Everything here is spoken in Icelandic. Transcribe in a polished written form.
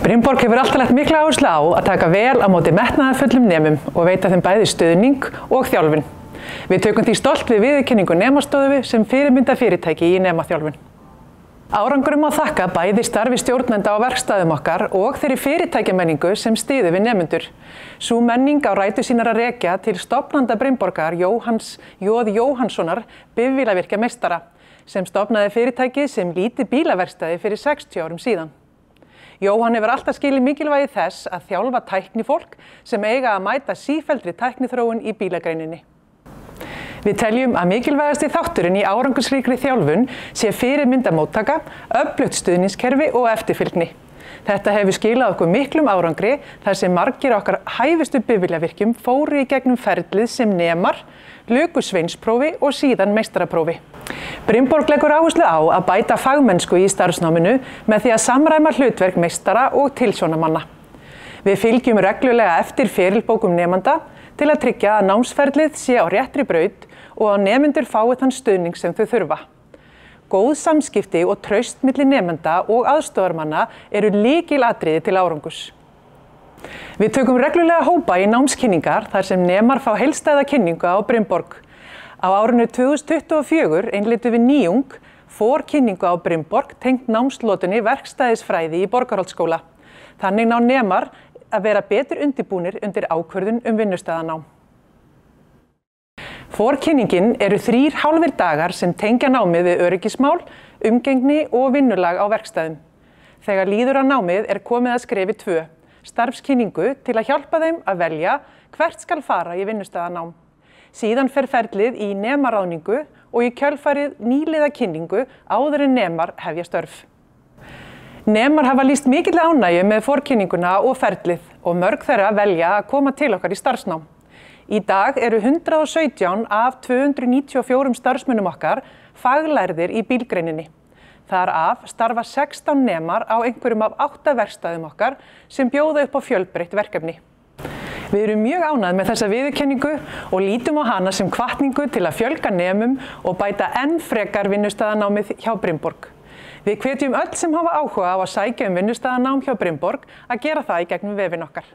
Brynborg hefur alltaf lagt mikla áherslu á að taka vel á móti metnaðarfullum nemum og veita þeim bæði stuðning og þjálfun. Við tökum því stolt við viðurkenningu Nemastofu sem fyrirmyndafyrirtæki í nemaþjálfun. Árangurum má þakka bæði starfi stjórnenda á verkstæðum okkar og þeirri fyrirtækjamenningu sem styður við nemendur. Sú menning á rætur sínar að rekja til stofnanda Brynborgar Jóhanns J. Jóhannssonar bifvélavirkjameistara sem stofnaði fyrirtækið sem lítið bílaverkstæði fyrir 60 árum síðan. Jóhann hefur alltaf skilið mikilvægi þess að þjálfa tæknifólk sem eiga að mæta sífelldri tækniþróun í bílagreininni. Við teljum að mikilvægasti þátturinn í árangursríkri þjálfun sé fyrirmyndamóttaka, öflugt stuðningskerfi og eftirfylgni. Þetta hefur skilað okkur miklum árangri þar sem margir okkar hæfustu bifvélavirkjum fóru í gegnum ferlið sem nemar, luku sveinsprófi og síðan meistaraprófi. Brynborg leggur áherslu á að bæta fagmennsku í starfsnáminu með því að samræma hlutverk meistara og tilsjónamanna. Við fylgjum reglulega eftir ferilbókum nemanda til að tryggja að námsferlið sé á réttri braut og að nemendur fái þann stuðning sem þau þurfa. Góð samskipti og traust milli nemenda og aðstoðarmanna eru lykilatriði til árangurs. Við tökum reglulega hópa í námskynningar þar sem nemar fá heildstæða kynningu á Brynborg. Á árinu 2024 innleiddum við nýjung, forkynningu á Brynborg tengt námslotunni verkstæðisfræði í Borgarholtsskóla. Þannig ná nemar að vera betur undirbúnir undir ákvörðun vinnustaðanám. Forkynningin eru 3 hálfir dagar sem tengja námið við öryggismál, umgengni og vinnulag á verkstæðum. Þegar líður á námið er komið að skrefi 2, starfskynningu til að hjálpa þeim að velja hvert skal fara í vinnustaðanám. Síðan fer ferlið í nemaráðningu og í kjölfarið nýliða kynningu áður en nemar hefja störf. Nemar hafa lýst mikilli ánægju með forkynninguna og ferlið og mörg þeirra velja að koma til okkar í starfsnám. Í dag eru 117 af 294 starfsmönnum okkar faglærðir í bílgreininni. Þar af starfa 16 nemar á einhverjum af 8 verkstæðum okkar sem bjóða upp á fjölbreytt verkefni. Við erum mjög ánægð með þessa viðurkenningu og lítum á hana sem hvatningu til að fjölga nemum og bæta enn frekar vinnustaðanámið hjá Brynborg. Við hvetjum öll sem hafa áhuga á að sækja vinnustaðanám hjá Brynborg að gera það í gegnum vefinn okkar.